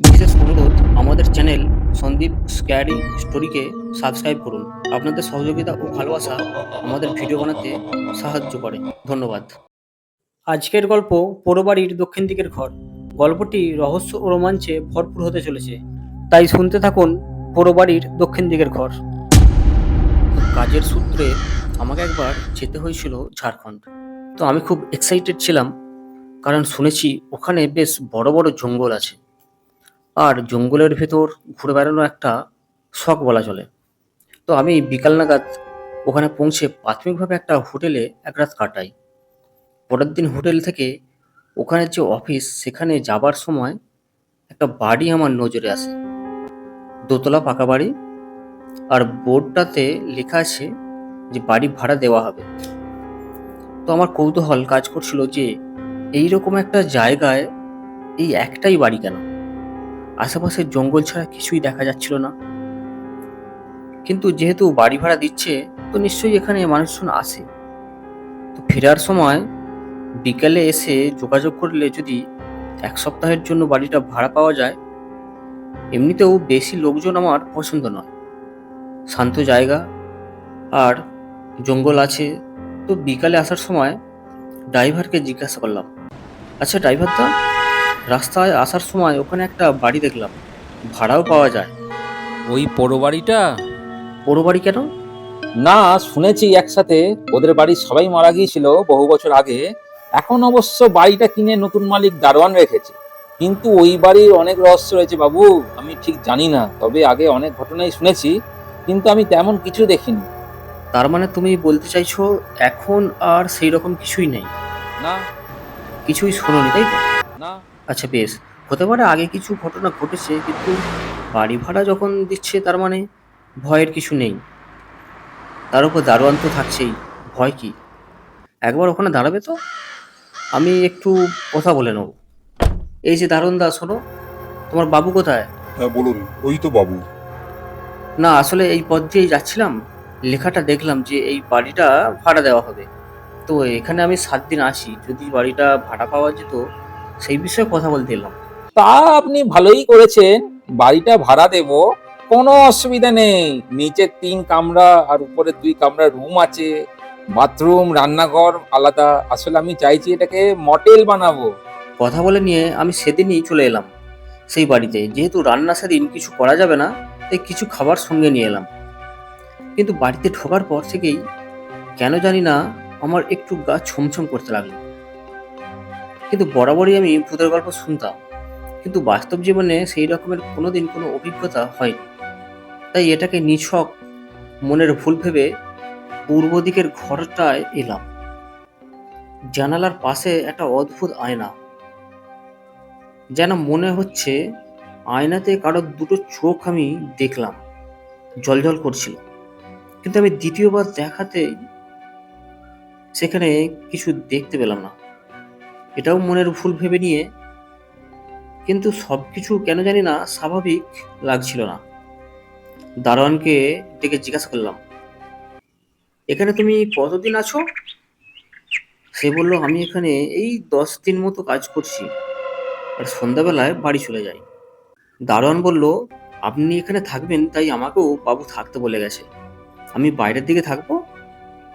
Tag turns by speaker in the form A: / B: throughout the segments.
A: বিশেষ অনুরোধ, আমাদের চ্যানেল সন্দীপ স্ক্যারি স্টোরিকে সাবস্ক্রাইব করুন। আপনাদের সহযোগিতা ও ভালোবাসা আমাদের ভিডিও বানাতে সাহায্য করে। ধন্যবাদ। আজকের গল্প পোড়োবাড়ির দক্ষিণ দিকের ঘর। গল্পটি রহস্য ও রোমাঞ্চে ভরপুর হতে চলেছে, তাই শুনতে থাকুন পোড়োবাড়ির দক্ষিণ দিকের ঘর। কাজের সূত্রে আমাকে একবার যেতে হয়েছিল ঝাড়খণ্ড। তো আমি খুব এক্সাইটেড ছিলাম, কারণ শুনেছি ওখানে বেশ বড় বড় জঙ্গল আছে, আর জঙ্গলের ভেতর ঘুরে বেড়ানো একটা শখ বলা চলে। তো আমি বিকাল নাগাদ ওখানে পৌঁছে প্রাথমিকভাবে একটা হোটেলে এক রাত কাটাই। পরের দিন হোটেল থেকে ওখানে যে অফিস, সেখানে যাবার সময় একটা বাড়ি আমার নজরে আসে। দোতলা পাকা বাড়ি, আর বোর্ডটাতে লেখা আছে যে বাড়ি ভাড়া দেওয়া হবে। তো আমার কৌতূহল কাজ করছিল যে এইরকম একটা জায়গায় এই একটাই বাড়ি কেন, আশেপাশের জঙ্গল ছাড়া কিছুই দেখা যাচ্ছিল না। কিন্তু যেহেতু বাড়ি ভাড়া দিচ্ছে, তো নিশ্চয়ই এখানে মানুষজন আসে। তো ফেরার সময় বিকালে এসে যোগাযোগ করলে যদি এক সপ্তাহের জন্য বাড়িটা ভাড়া পাওয়া যায়। এমনিতেও বেশি লোকজন আমার পছন্দ নয়, শান্ত জায়গা আর জঙ্গল আছে। তো বিকালে আসার সময় ড্রাইভারকে জিজ্ঞাসা করলাম, আচ্ছা ড্রাইভার দা, রাস্তায় আসার সময় ওখানে একটা বাড়ি দেখলাম, ভাড়াও পাওয়া যায়।
B: ওই পোড়ো বাড়িটা?
A: পোড়ো বাড়ি কেন?
B: না, শুনেছি একসাথে ওদের বাড়ির সবাই মারা গিয়েছিল বহু বছর আগে। এখন অবশ্য বাড়িটা কিনে নতুন মালিক দারোয়ান রেখেছে, কিন্তু ওই বাড়ির অনেক রহস্য রয়েছে বাবু। আমি ঠিক জানি না, তবে আগে অনেক ঘটনাই শুনেছি, কিন্তু আমি তেমন কিছু দেখিনি।
A: তার মানে তুমি বলতে চাইছো এখন আর সেই রকম কিছুই নেই?
B: না।
A: কিছুই শোনোনি, তাই তো?
B: না।
A: আচ্ছা বেশ, হতে পারে আগে কিছু ঘটনা ঘটেছে, কিন্তু বাড়ি ভাড়া যখন দিচ্ছে তার মানে ভয়ের কিছু নেই। তার উপর দারোয়ান তো থাকছেই, ভয় কি? একবার ওখানে দাঁড়াবে তো, আমি একটু কথা বলে নেব। এই যে দারোয়ান দা, শোনো, তোমার বাবু কোথায়?
C: হ্যাঁ বলুন, ওই তো বাবু।
A: না আসলে এই পথ দিয়েই যাচ্ছিলাম, লেখাটা দেখলাম যে এই বাড়িটা ভাড়া দেওয়া হবে। তো এখানে আমি 7 দিন আসি, যদি বাড়িটা ভাড়া পাওয়া যেত সেই বিষয়ে কথা বলতে এলাম।
B: তা আপনি ভালোই করেছেন, বাড়িটা ভাড়া দেব, কোনো অসুবিধা নেই। নিচে 3 কামরা আর উপরে 2 কামরা রুম আছে, বাথরুম রান্নাঘর আলাদা। আসলে আমি চাইছি এটাকে মটেল বানাবো।
A: কথা বলে নিয়ে আমি সেদিনই চলে এলাম সেই বাড়িতে। যেহেতু রান্না সেদিন কিছু করা যাবে না, তাই কিছু খাবার সঙ্গে নিয়ে এলাম। কিন্তু বাড়িতে ঢোকার পর থেকেই কেন জানি না আমার একটু গা ছমছম করতে লাগলো। কিন্তু বরাবরই আমি ভূতের গল্প শুনতাম, কিন্তু বাস্তব জীবনে সেই রকমের কোনোদিন কোনো অভিজ্ঞতা হয়নি। তাই এটাকে নিছক মনের ভুল ভেবে পূর্ব দিকের ঘরটায় এলাম। জানালার পাশে একটা অদ্ভুত আয়না, যেন মনে হচ্ছে আয়নাতে কারোর দুটো চোখ আমি দেখলাম, জ্বলজ্বল করছিল। কিন্তু আমি দ্বিতীয়বার দেখাতে সেখানে কিছু দেখতে পেলাম না। এটাও মনের ভুল ভেবে নিয়ে, কিন্তু সবকিছু কেন জানি না স্বাভাবিক লাগছিল না। দারোয়ানকে ডেকে জিজ্ঞাসা করলাম, এখানে তুমি কতদিন আছো? সে বলল, আমি এখানে এই 10 দিন মতো কাজ করছি, আর সন্ধ্যাবেলায় বাড়ি চলে যাই। দারোয়ান বলল, আপনি এখানে থাকবেন তাই আমাকেও বাবু থাকতে বলে গেছে। আমি বাইরের দিকে থাকবো,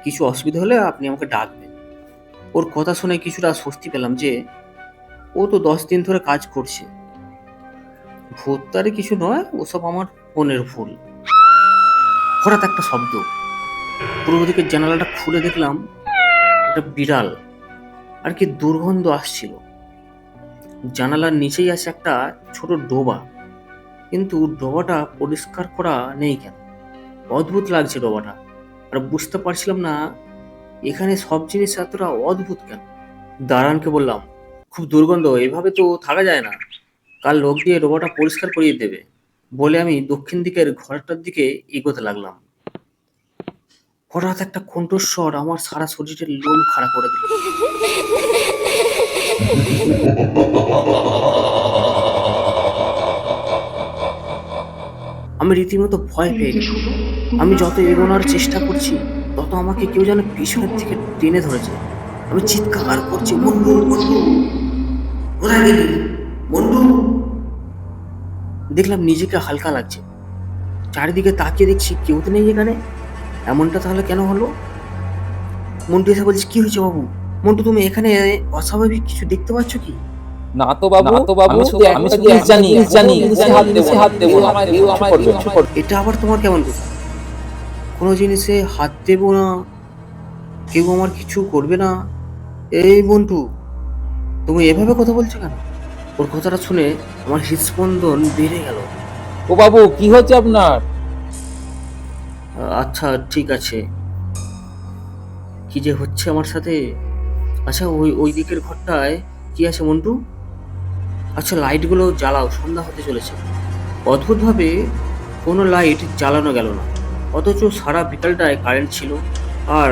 A: কিছু অসুবিধা হলে আপনি আমাকে ডাকবেন। ওর কথা শুনে কিছুটা স্বস্তি পেলাম যে ও তো 10 দিন ধরে কাজ করছে। ভূত তারে কিছু নয়, ওসব আমার মনের ভুল। হঠাৎ একটা শব্দ, পূর্ব দিকের জানালাটা খুলে দেখলাম একটা বিড়াল, আর কি দুর্গন্ধ আসছিল। জানালার নিচেই আছে একটা ছোট ডোবা, কিন্তু ডোবাটা পরিষ্কার করা নেই কেন? অদ্ভুত লাগছে ডোবাটা, আর বুঝতে পারছিলাম না এখানে সব জিনিস এতটা অদ্ভুত কেন। দারোয়ানকে বললাম, খুব দুর্গন্ধ, এভাবে তো থাকা যায় না, কাল লোক দিয়ে ডোবাটা পরিষ্কার করিয়ে দেবে। বলে আমি দক্ষিণ দিকের ঘরটার দিকে এগোতে লাগলাম। হঠাৎ একটা কণ্ঠস্বর আমার সারা শরীরের লোম খাড়া করে দিল। আমি রীতিমতো ভয় পেয়ে গেছি। আমি যত এগোনোর চেষ্টা করছি, তত আমাকে কেউ যেন পিছনের থেকে টেনে ধরেছে। আমি চিৎকার করছি, বন্ধু বন্ধু। গেলি বন্ধু? দেখলাম নিজেকে হালকা লাগছে, চারিদিকে তাকিয়ে দেখছি কেউ তো নেই এখানে। এমনটা তাহলে কেন হলো? মন্টু এসে বলছিস কি হয়েছে বাবু? মন্টু তুমি এখানে অস্বাভাবিক কিছু দেখতে পাচ্ছ কি?
B: না তো বাবু, আমি শুধু একটা জিনিস জানি জিনিসে হাত দেবো না, কেউ আমায় কিছু করবে না।
A: এটা আবার তোমার কেমন কথা? কোনো জিনিসে হাত দেবো না, কেউ আমার কিছু করবে না? এই মন্টু, তুমি এভাবে কথা বলছো কেন? ওর কথাটা শুনে আমার হৃদস্পন্দন বেড়ে গেল।
B: ও বাবু, কি হচ্ছে আপনার?
A: আচ্ছা ঠিক আছে, কি যে হচ্ছে আমার সাথে। আচ্ছা ওই ওই দিকের ঘরটায় কি আছে মন্টু? আচ্ছা লাইটগুলো জ্বালাও, সন্ধ্যা হতে চলেছে। অদ্ভুতভাবে কোনো লাইট জ্বালানো গেল না, অথচ সারা বিকালটায় কারেন্ট ছিল, আর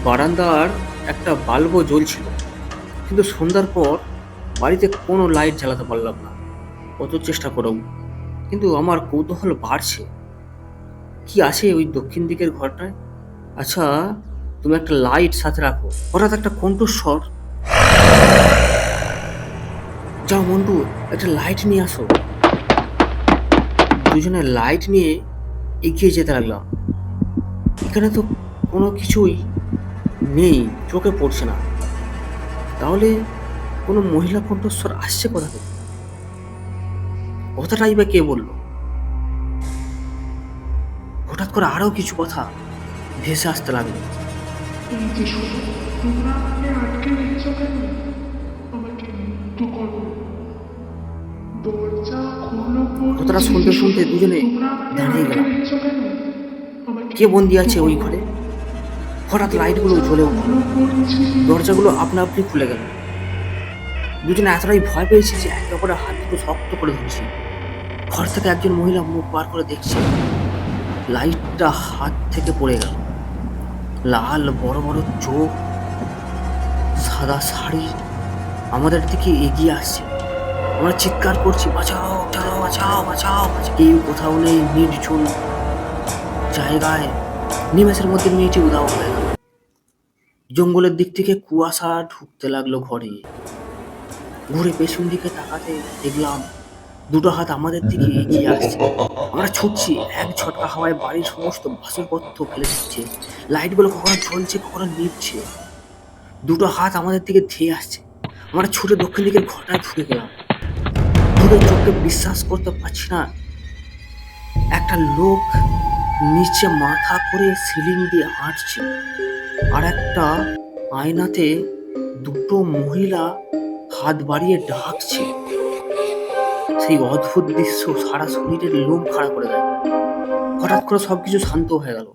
A: বারান্দার একটা বাল্বও জ্বলছিল। কিন্তু সন্ধ্যার পর বাড়িতে কোনো লাইট জ্বালাতে পারলাম না, কত চেষ্টা করেও। কিন্তু আমার কৌতূহল বাড়ছে, কি আছে ওই দক্ষিণ দিকের ঘরটায়। আচ্ছা তুমি একটা লাইট সাথে রাখো। হঠাৎ একটা কণ্ঠস্বর, যাও মন্টু একটা লাইট নিয়ে আসো। দুজনে লাইট নিয়ে এগিয়ে যেতে লাগলাম। এখানে তো কোনো কিছুই নেই, চোখে পড়ছে না। তাহলে কোনো মহিলা কণ্ঠস্বর আসছে কোথা থেকে? কথাটাই বা কে বললো? হঠাৎ করে আরো কিছু কথা ভেসে আসতে লাগলো।
D: এই যে শোনো, তোমরা আমাকে আটকে রেখেছ কেন? আমাকে মুক্ত করো, দরজা খোলো বলছি।
A: কথাটা শুনতে শুনতে দুজনে
D: তোমরা আমাকে
A: দাঁড়িয়ে
D: আটকে
A: গেলাম।
D: রেখেছ কেন? আমাকে
A: কে বন্দি আছে
D: মুক্ত
A: ওই
D: করো।
A: ঘরে? হঠাৎ লাইটগুলো জ্বলে উঠল,
D: খোলো বলছি।
A: দরজাগুলো আপনা আপনি খুলে গেল। দুজনে এতটাই ভয় পেয়েছি যে একে অপরের হাত দুটো শক্ত করে ধরছি। ঘর থেকে একজন মহিলা মুখ বার করে দেখছে। লাইটটা হাত থেকে পড়ে গেল। লাল বড় বড় চোখ, সাদা শাড়ি, আমাদের দিকে এগিয়ে আসছে। আমরা চিৎকার করছি, বাঁচাও বাঁচাও বাঁচাও বাঁচাও বাঁচাও। কেউ কোথাও নেই, নির্জন জায়গায় নিমেষের মধ্যে মেয়েটি উধাও হয়ে গেল। জঙ্গলের দিক থেকে কুয়াশা ঢুকতে লাগলো ঘরে। ঘুরে পেছন দিকে তাকাতে দেখলাম দুটো হাত আমাদের দিকে এগিয়ে আসছে। আমরা ছুটছি, এক ঝটকা হাওয়ায় বাড়ির সমস্ত বাসনপত্র ফেলে দিচ্ছে। লাইটগুলো কখনো জ্বলছে কখনো নিভছে। দুটো হাত আমাদের দিকে ধেয়ে আসছে। আমরা ছুটে দক্ষিণ দিকের ঘরটায় ঢুকে গেলাম। ঢুকে চোখে বিশ্বাস করতে পারছি না, একটা লোক নিচে মাথা করে সিলিং দিয়ে হাঁটছে, আর একটা আয়নাতে দুটো মহিলা হাত বাড়িয়ে ডাকছে। সেই অদ্ভুত দৃশ্য সারা শরীরের লোম খাড়া করে দেয়। হঠাৎ করে সবকিছু শান্ত হয়ে গেল।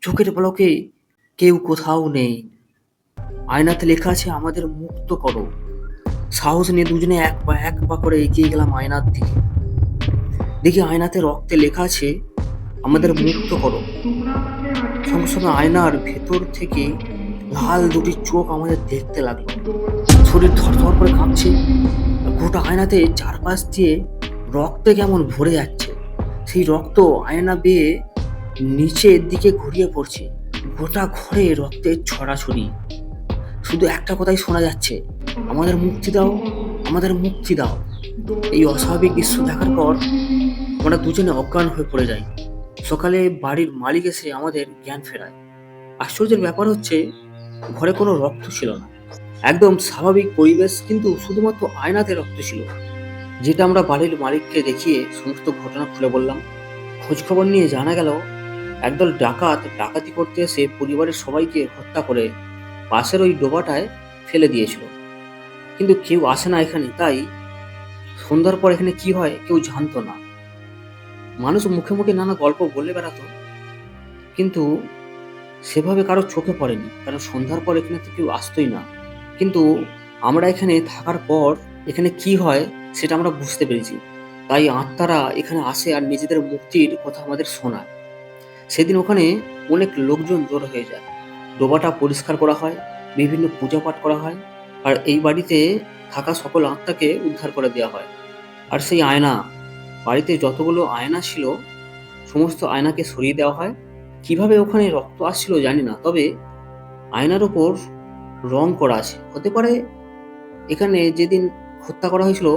A: চোখের পলকে কেউ কোথাও নেই। আয়নাতে লেখা আছে আমাদের মুক্ত করো। সাহস নিয়ে দুজনে এক পা করে এগিয়ে গেলাম আয়নার দিকে। দেখি আয়নাতে রক্তে লেখা আছে আমাদের মুক্ত করো।
D: তোমরা আমাকে আটকে
A: সঙ্গে সঙ্গে আয়নার ভেতর থেকে লাল দুটি চোখ আমাদের দেখতে লাগলো। শরীর থরথর করে কাঁপছে। গোটা আয়নাতে চারপাশ দিয়ে রক্তে কেমন ভরে যাচ্ছে। সেই রক্ত আয়না বেয়ে নিচের দিকে ঘুরিয়ে পড়ছে। গোটা ঘরে রক্তের ছড়াছড়ি। শুধু একটা কথাই শোনা যাচ্ছে, আমাদের মুক্তি দাও, আমাদের মুক্তি দাও। এই অস্বাভাবিক দৃশ্য দেখার পর আমরা দুজনে অজ্ঞান হয়ে পড়ে যাই। সকালে বাড়ির মালিক এসে আমাদের জ্ঞান ফেরায়। আশ্চর্যের ব্যাপার হচ্ছে ঘরে কোনো রক্ত ছিল না, একদম স্বাভাবিক পরিবেশ, কিন্তু শুধুমাত্র আয়নাতে রক্ত ছিল। যেটা আমরা বাড়ির মালিককে দেখিয়ে সমস্ত ঘটনা খুলে বললাম। খোঁজ খবর নিয়ে জানা গেল একদল ডাকাত ডাকাতি করতে এসে পরিবারের সবাইকে হত্যা করে পাশের ওই ডোবাটায় ফেলে দিয়েছিল। কিন্তু কেউ আসে না এখানে, তাই সন্ধ্যার পর এখানে কি হয় কেউ জানতো না। মানুষ মুখে মুখে নানা গল্প বলে বেড়াতো, কিন্তু সেভাবে কারো চোখে পড়েনি, কারণ সন্ধ্যার পর এখানে তো কেউ আসতোই না। কিন্তু আমরা এখানে থাকার পর এখানে কি হয় সেটা আমরা বুঝতে পেরেছি। তাই আত্মারা এখানে আসে আর নিজেদের মুক্তির কথা আমাদের শোনায়। সেদিন ওখানে অনেক লোকজন জড়ো হয়ে যায়। ডোবাটা পরিষ্কার করা হয়, বিভিন্ন পূজা পাঠ করা হয়, আর এই বাড়িতে থাকা সকল আত্মাকে উদ্ধার করে দেওয়া হয়। আর সেই আয়না, বাড়িতে যতগুলো আয়না ছিল সমস্ত আয়নাকে সরিয়ে দেওয়া হয়। কিভাবে ওখানে রক্ত আসছিল জানি না, তবে আয়নার ওপর রং করা আছে। হতে পারে এখানে যেদিন হত্যা করা হয়েছিল,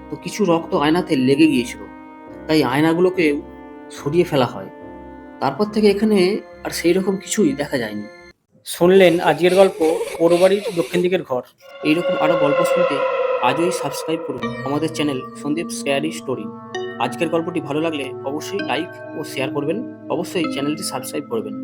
A: তো কিছু রক্ত আয়নাতে লেগে গিয়েছিল, তাই আয়নাগুলোকেও সরিয়ে ফেলা হয়। তারপর থেকে এখানে আর সেই রকম কিছুই দেখা যায়নি। শুনলেন আজকের গল্প পোড়োবাড়ির দক্ষিণ দিকের ঘর। এইরকম আরও গল্প শুনতে আজই সাবস্ক্রাইব করুন আমাদের চ্যানেল সন্দীপ স্ক্যারি স্টোরি। আজকের গল্পটি ভালো লাগলে অবশ্যই লাইক ও শেয়ার করবেন, অবশ্যই চ্যানেলটি সাবস্ক্রাইব করবেন।